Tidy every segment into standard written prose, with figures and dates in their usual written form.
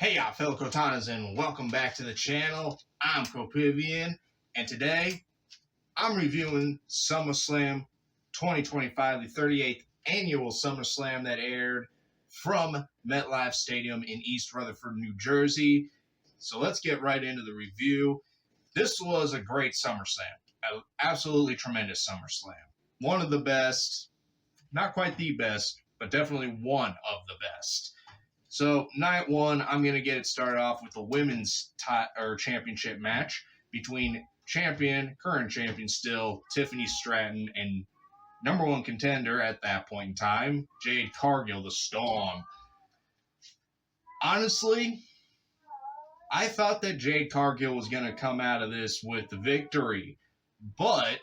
Hey y'all, fellow Cortanas, and welcome back to the channel. I'm Copivian, and today I'm reviewing SummerSlam 2025, the 38th annual SummerSlam that aired from MetLife Stadium in East Rutherford, New Jersey. So let's get right into the review. This was a great SummerSlam, an absolutely tremendous SummerSlam. One of the best, not quite the best, but definitely one of the best. So, night one, I'm going to get it started off with the women's championship match between current champion still, Tiffany Stratton, and number one contender at that point in time, Jade Cargill, the Storm. Honestly, I thought that Jade Cargill was going to come out of this with the victory, but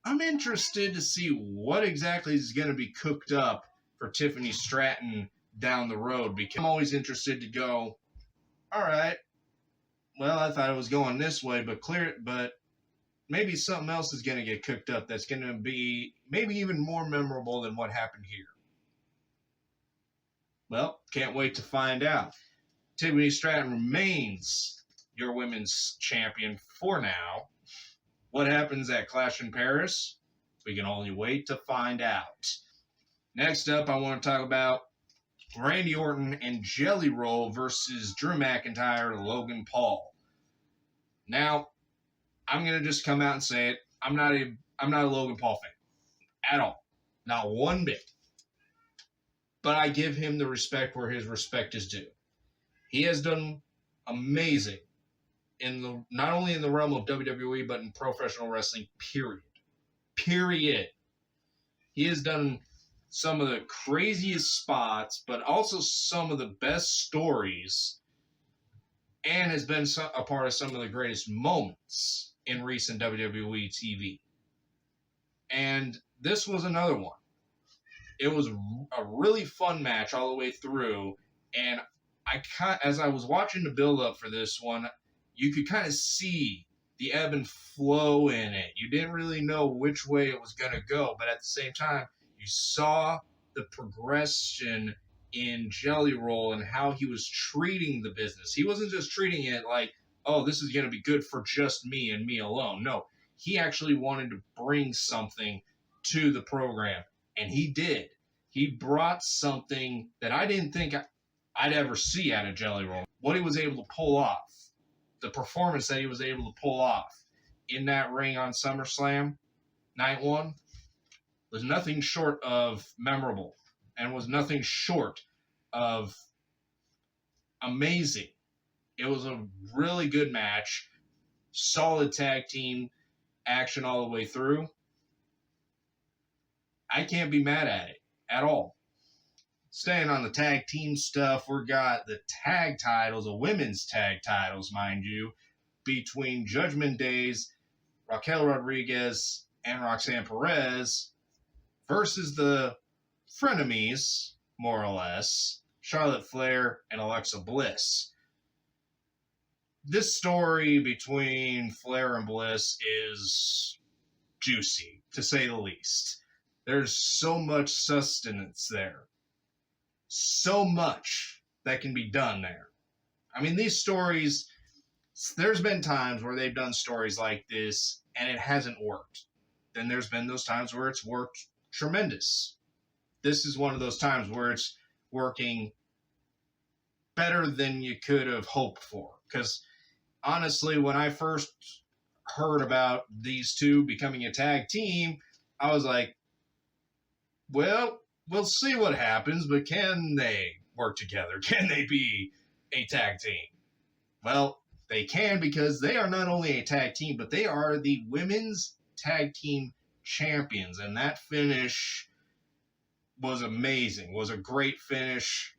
I'm interested to see what exactly is going to be cooked up for Tiffany Stratton down the road, because I'm always interested to go, all right, well, I thought it was going this way, but maybe something else is going to get cooked up that's going to be maybe even more memorable than what happened here. Well, can't wait to find out. Tiffany Stratton remains your women's champion for now. What happens at Clash in Paris? We can only wait to find out. Next up, I want to talk about Randy Orton and Jelly Roll versus Drew McIntyre and Logan Paul. Now, I'm gonna just come out and say it. I'm not a Logan Paul fan at all, not one bit. But I give him the respect where his respect is due. He has done amazing not only in the realm of WWE but in professional wrestling. Period. He has done some of the craziest spots, but also some of the best stories, and has been a part of some of the greatest moments in recent WWE TV. And this was another one. It was a really fun match all the way through, and as I was watching the build-up for this one, you could kind of see the ebb and flow in it. You didn't really know which way it was going to go, but at the same time, you saw the progression in Jelly Roll and how he was treating the business. He wasn't just treating it like, oh, this is going to be good for just me and me alone. No, he actually wanted to bring something to the program, and he did. He brought something that I didn't think I'd ever see out of Jelly Roll. What he was able to pull off, the performance that he was able to pull off in that ring on SummerSlam, night one, was nothing short of memorable and was nothing short of amazing. It was a really good match, solid tag team action all the way through. I can't be mad at it at all. Staying on the tag team stuff, we got the tag titles, the women's tag titles, mind you, between Judgment Days, Raquel Rodriguez, and Roxanne Perez, versus the frenemies, more or less, Charlotte Flair and Alexa Bliss. This story between Flair and Bliss is juicy, to say the least. There's so much sustenance there. So much that can be done there. I mean, these stories, there's been times where they've done stories like this and it hasn't worked. Then there's been those times where it's worked tremendous. This is one of those times where it's working better than you could have hoped for. Because honestly, when I first heard about these two becoming a tag team, I was like, well, we'll see what happens, but can they work together? Can they be a tag team? Well, they can, because they are not only a tag team, but they are the women's tag team champions, and that finish was amazing. Was a great finish.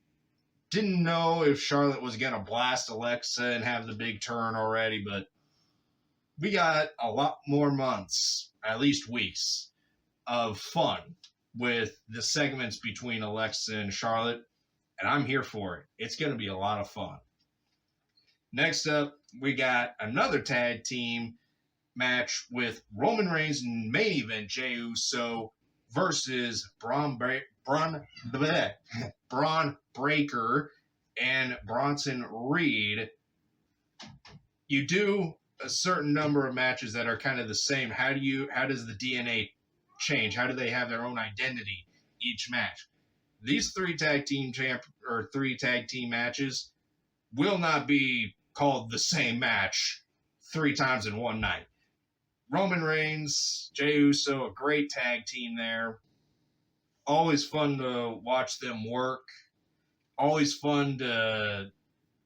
Didn't know if Charlotte was gonna blast Alexa and have the big turn already, but we got a lot more months, at least weeks, of fun with the segments between Alexa and Charlotte, and I'm here for it. It's gonna be a lot of fun. Next up, we got another tag team match with Roman Reigns in main event, Jey Uso versus Braun Breaker and Bronson Reed. You do a certain number of matches that are kind of the same. How does the DNA change? How do they have their own identity each match? These three tag team matches will not be called the same match 3 times in one night. Roman Reigns, Jey Uso, a great tag team there. Always fun to watch them work. Always fun to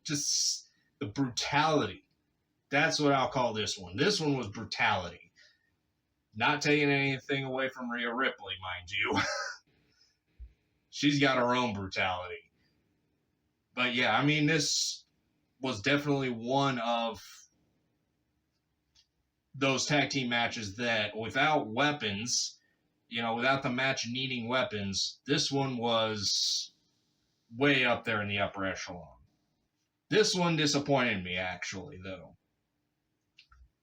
just the brutality. That's what I'll call this one. This one was brutality. Not taking anything away from Rhea Ripley, mind you. She's got her own brutality. But yeah, I mean, this was definitely one of those tag team matches that without weapons, without the match needing weapons, this one was way up there in the upper echelon. This one disappointed me, actually, though.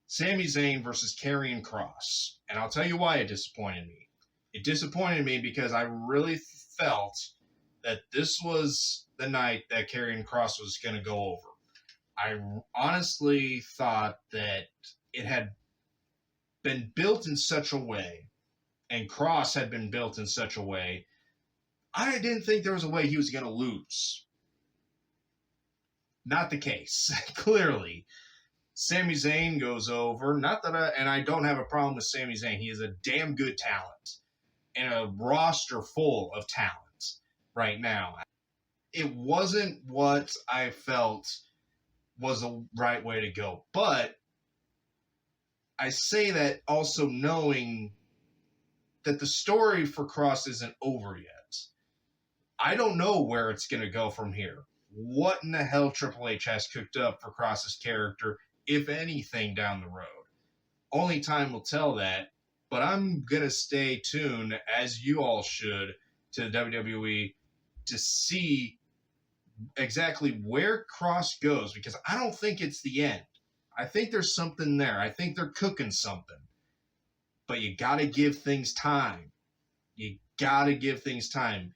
Sami Zayn versus Karrion Kross. And I'll tell you why it disappointed me. It disappointed me because I really felt that this was the night that Karrion Kross was going to go over. I honestly thought that it had been built in such a way, and Kross had been built in such a way, I didn't think there was a way he was going to lose. Not the case. Clearly. Sami Zayn goes over. And I don't have a problem with Sami Zayn. He is a damn good talent. And a roster full of talent right now. It wasn't what I felt was the right way to go. But I say that also knowing that the story for Kross isn't over yet. I don't know where it's going to go from here. What in the hell Triple H has cooked up for Kross's character, if anything, down the road. Only time will tell that, but I'm going to stay tuned, as you all should, to the WWE to see exactly where Kross goes, because I don't think it's the end. I think there's something there. I think they're cooking something. But you got to give things time. You got to give things time.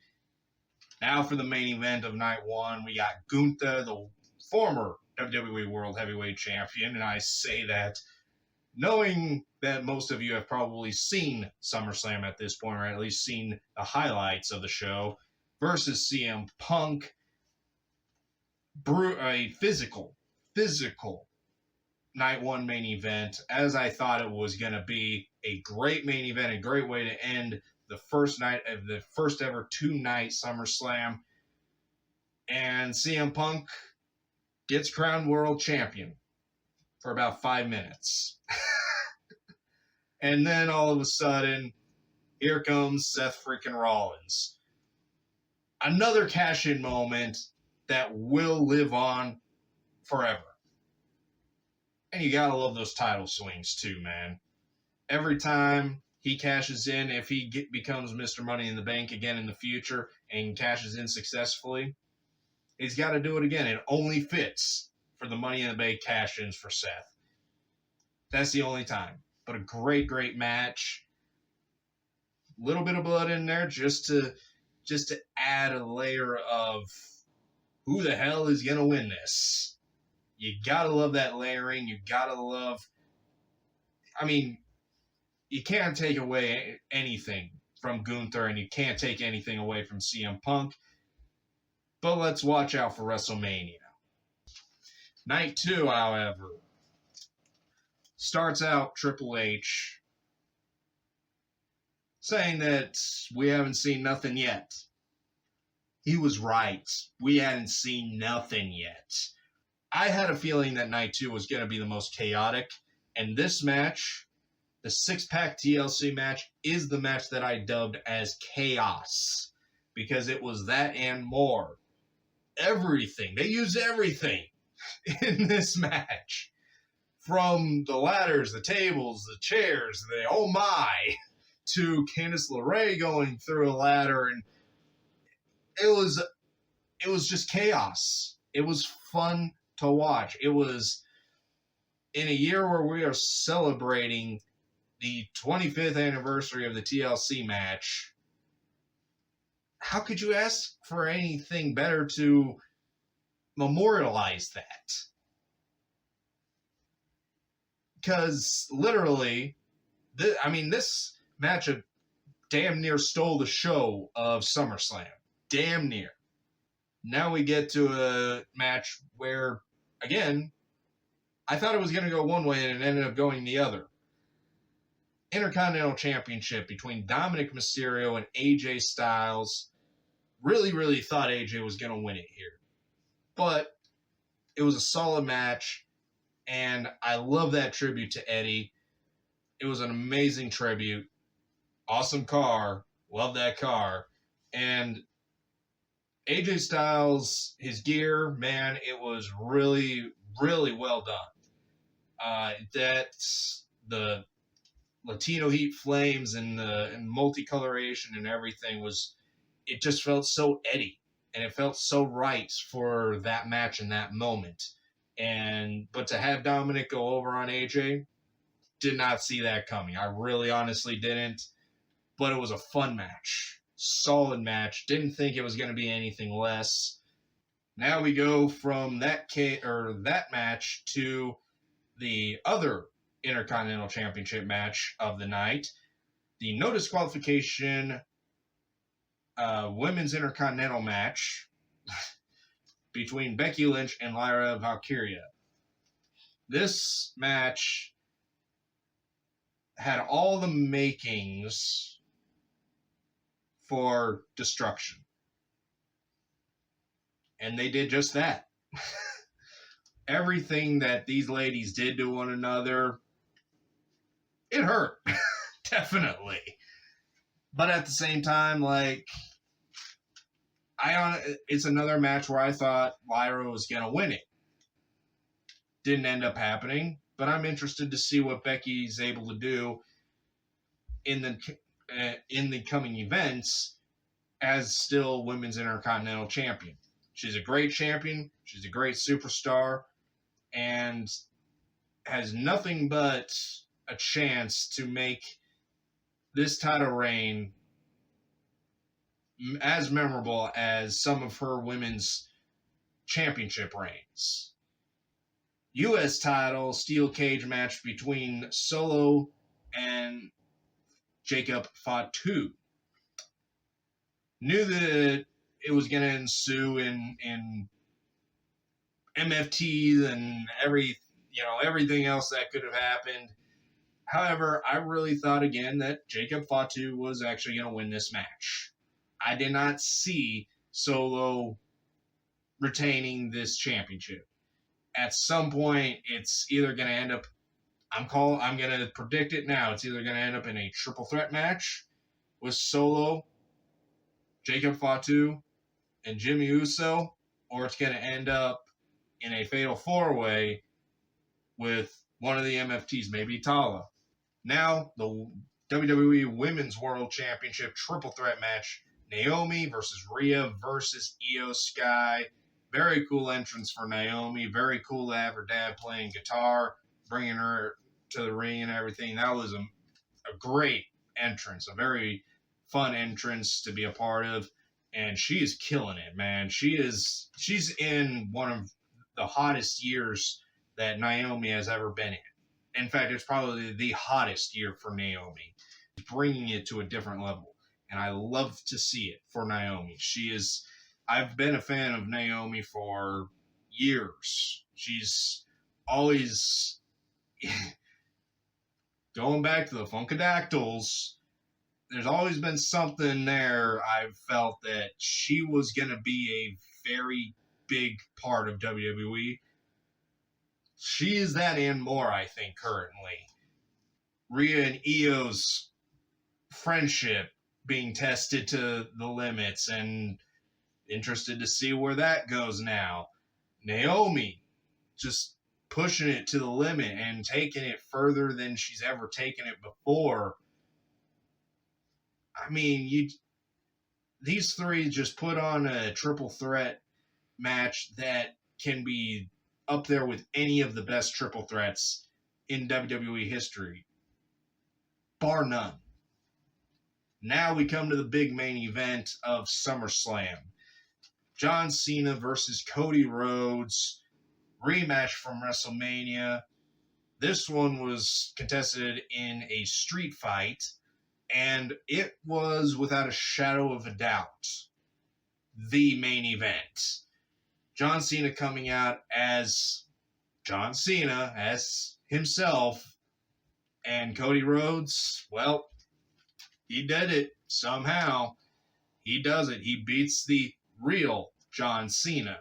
Now for the main event of night one, we got Gunther, the former WWE World Heavyweight Champion, and I say that knowing that most of you have probably seen SummerSlam at this point, or at least seen the highlights of the show, versus CM Punk. A physical night one main event, as I thought it was going to be. A great main event, a great way to end the first night of the first ever 2-night SummerSlam. And CM Punk gets crowned world champion for about 5 minutes. And then all of a sudden, here comes Seth freaking Rollins. Another cash-in moment that will live on forever. And you gotta love those title swings too, man. Every time he cashes in, if he becomes Mr. Money in the Bank again in the future and cashes in successfully, he's got to do it again. It only fits for the Money in the Bank cash-ins for Seth. That's the only time. But a great, great match. A little bit of blood in there just to add a layer of who the hell is going to win this. You got to love that layering. You got to love... I mean, you can't take away anything from Gunther, and you can't take anything away from CM Punk. But let's watch out for WrestleMania. Night 2, however, starts out Triple H saying that we haven't seen nothing yet. He was right. We hadn't seen nothing yet. I had a feeling that Night 2 was going to be the most chaotic, and this match, the 6-pack TLC match, is the match that I dubbed as Chaos, because it was that and more. Everything. They used everything in this match. From the ladders, the tables, the chairs, the oh my, to Candice LeRae going through a ladder, and it was just chaos. It was fun to watch. It was in a year where we are celebrating the 25th anniversary of the TLC match. How could you ask for anything better to memorialize that. Because literally, this matchup damn near stole the show of SummerSlam. Damn near. Now we get to a match where, again, I thought it was going to go one way and it ended up going the other. Intercontinental Championship between Dominic Mysterio and AJ Styles. Really thought AJ was going to win it here. But it was a solid match, and I love that tribute to Eddie. It was an amazing tribute. Awesome car. Love that car. And AJ Styles, his gear, man, it was really well done. That's the Latino Heat flames and multicoloration and everything it just felt so Eddie, and it felt so right for that match in that moment. But to have Dominic go over on AJ, did not see that coming. I really honestly didn't. But it was a fun match. Solid match. Didn't think it was going to be anything less. Now we go from that match to the other Intercontinental Championship match of the night. The no disqualification women's Intercontinental match between Becky Lynch and Lyra Valkyria. This match had all the makings for destruction. And they did just that. Everything that these ladies did to one another, it hurt. Definitely. But at the same time, it's another match where I thought Lyra was going to win it. Didn't end up happening, but I'm interested to see what Becky's able to do in the coming events as still Women's Intercontinental Champion. She's a great champion. She's a great superstar, and has nothing but a chance to make this title reign as memorable as some of her women's championship reigns. U.S. title steel cage match between Solo and Jacob Fatu. Knew that it was going to ensue in MFTs and everything else that could have happened. However, I really thought again that Jacob Fatu was actually going to win this match. I did not see Solo retaining this championship. At some point, it's either going to end up, I'm going to predict it now, it's either going to end up in a triple threat match with Solo, Jacob Fatu, and Jimmy Uso, or it's going to end up in a fatal four-way with one of the MFTs, maybe Tala. Now, the WWE Women's World Championship triple threat match, Naomi versus Rhea versus Io Sky. Very cool entrance for Naomi. Very cool to have her dad playing guitar, bringing her to the ring and everything. That was a great entrance, a very fun entrance to be a part of. And she is killing it, man. She's in one of the hottest years that Naomi has ever been in. In fact, it's probably the hottest year for Naomi, bringing it to a different level. And I love to see it for Naomi. I've been a fan of Naomi for years. She's always going back to the Funkadactyls. There's always been something there. I've felt that she was going to be a very big part of WWE. She is that and more, I think, currently. Rhea and Io's friendship being tested to the limits, and interested to see where that goes now. Naomi just pushing it to the limit and taking it further than she's ever taken it before. I mean, these three just put on a triple threat match that can be up there with any of the best triple threats in WWE history, bar none. Now we come to the big main event of SummerSlam. John Cena versus Cody Rhodes rematch from WrestleMania. This one was contested in a street fight, and it was without a shadow of a doubt the main event. John Cena coming out as John Cena, as himself, and Cody Rhodes, well, he did it somehow. He does it. He beats the real John Cena.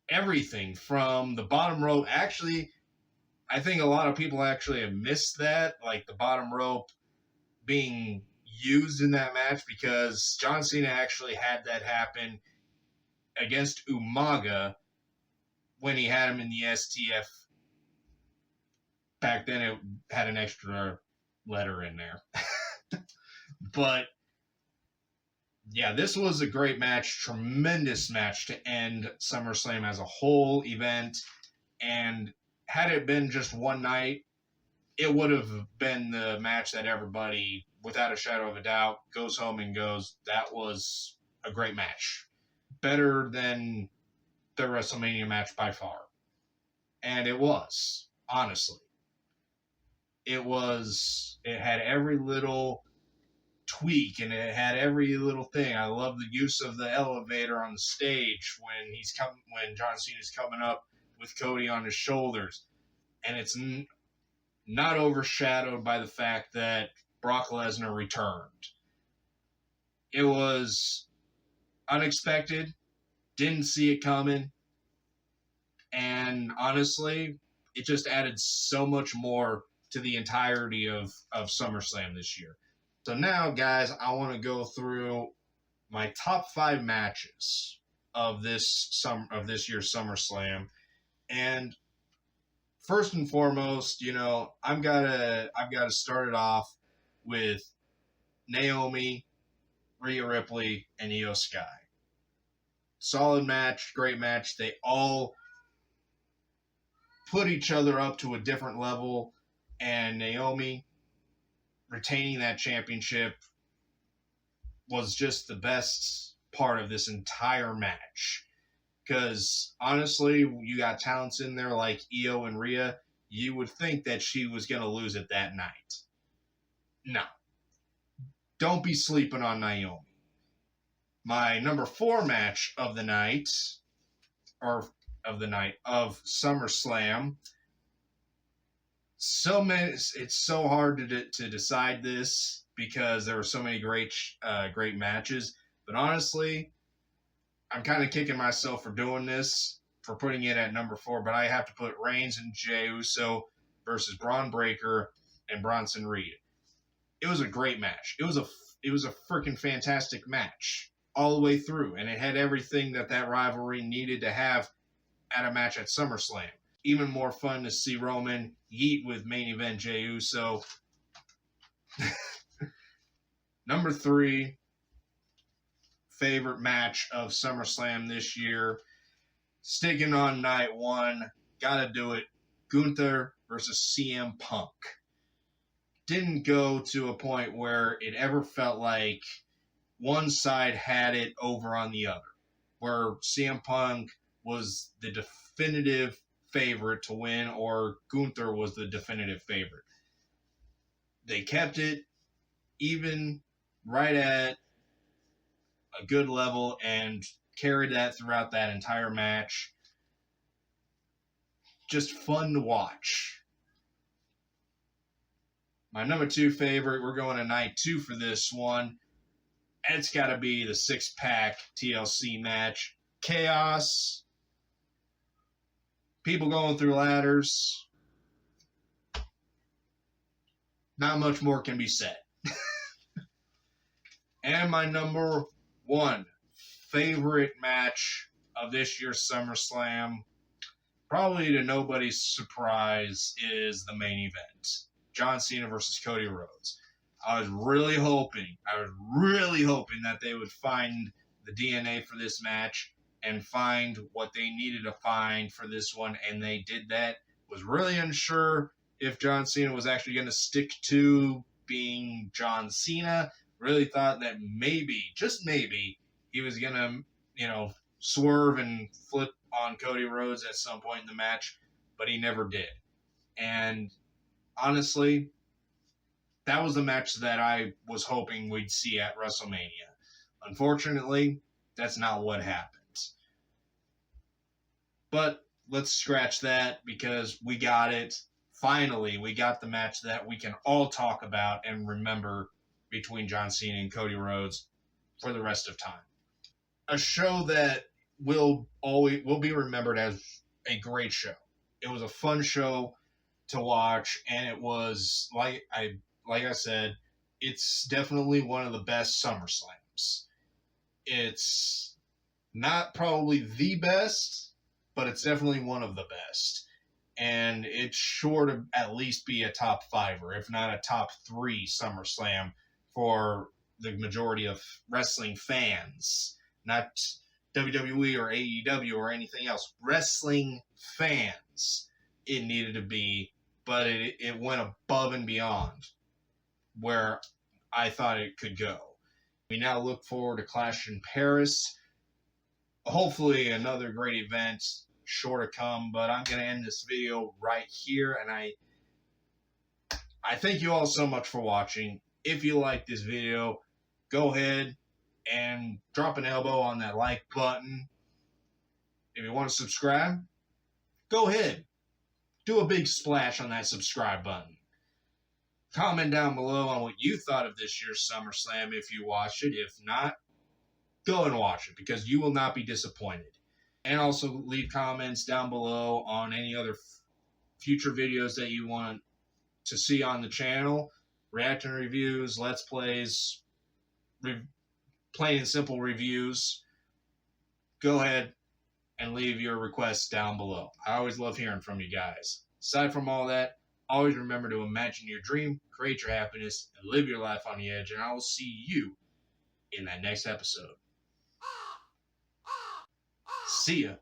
Everything from the bottom rope. Actually, I think a lot of people actually have missed that, like the bottom rope being used in that match, because John Cena actually had that happen against Umaga when he had him in the STF. Back then it had an extra letter in there. But yeah, this was a great match, tremendous match to end SummerSlam as a whole event. And had it been just one night, it would have been the match that everybody, without a shadow of a doubt, goes home and goes, that was a great match. Better than the WrestleMania match by far. And it was, honestly. It had every little tweak, and it had every little thing. I love the use of the elevator on the stage when John Cena's coming up with Cody on his shoulders. And it's not overshadowed by the fact that Brock Lesnar returned. It was unexpected, didn't see it coming, and honestly, it just added so much more to the entirety of SummerSlam this year. So now, guys, I want to go through my top 5 matches of this year's SummerSlam. And first and foremost, I've got to start it off with Naomi, Rhea Ripley, and Io Sky. Solid match, great match. They all put each other up to a different level, and Naomi retaining that championship was just the best part of this entire match. Because, honestly, you got talents in there like Io and Rhea. You would think that she was going to lose it that night. No. Don't be sleeping on Naomi. My number 4 match of the night, of SummerSlam. It's so hard to decide this because there were so many great matches. But honestly, I'm kind of kicking myself for doing this, for putting it at number 4. But I have to put Reigns and Jey Uso versus Braun Breaker and Bronson Reed. It was a great match. It was a freaking fantastic match all the way through, and it had everything that rivalry needed to have at a match at SummerSlam. Even more fun to see Roman yeet with main event Jey Uso. Number 3 favorite match of SummerSlam this year. Sticking on night 1. Gotta do it. Gunther versus CM Punk. Didn't go to a point where it ever felt like one side had it over on the other. Where CM Punk was the definitive favorite to win, or Gunther was the definitive favorite. They kept it even, right at a good level, and carried that throughout that entire match. Just fun to watch. My number 2 favorite, we're going to night 2 for this one. It's got to be the 6-pack TLC match. Chaos. People going through ladders. Not much more can be said. And my number 1 favorite match of this year's SummerSlam, probably to nobody's surprise, is the main event. John Cena versus Cody Rhodes. I was really hoping that they would find the DNA for this match and find what they needed to find for this one, and they did that. Was really unsure if John Cena was actually going to stick to being John Cena, Really thought that maybe, just maybe, he was going to, swerve and flip on Cody Rhodes at some point in the match, but he never did. And honestly, that was the match that I was hoping we'd see at WrestleMania. Unfortunately, that's not what happened. But let's scratch that because we got it. Finally, we got the match that we can all talk about and remember between John Cena and Cody Rhodes for the rest of time. A show that will be remembered as a great show. It was a fun show to watch, and it was like I said, it's definitely one of the best SummerSlams. It's not probably the best, but it's definitely one of the best. And it's sure to at least be a top fiver, if not a top 3 SummerSlam for the majority of wrestling fans. Not WWE or AEW or anything else. Wrestling fans, it needed to be, but it went above and beyond where I thought it could go. We now look forward to Clash in Paris. Hopefully another great event, sure to come, but I'm going to end this video right here, and I thank you all so much for watching. If you like this video, go ahead and drop an elbow on that like button. If you want to subscribe, go ahead. Do a big splash on that subscribe button. Comment down below on what you thought of this year's SummerSlam if you watched it. If not, go and watch it because you will not be disappointed. And also leave comments down below on any other future videos that you want to see on the channel. Reaction reviews, let's plays, plain and simple reviews. Go ahead and leave your requests down below. I always love hearing from you guys. Aside from all that, always remember to imagine your dream, create your happiness, and live your life on the edge. And I will see you in that next episode. See ya.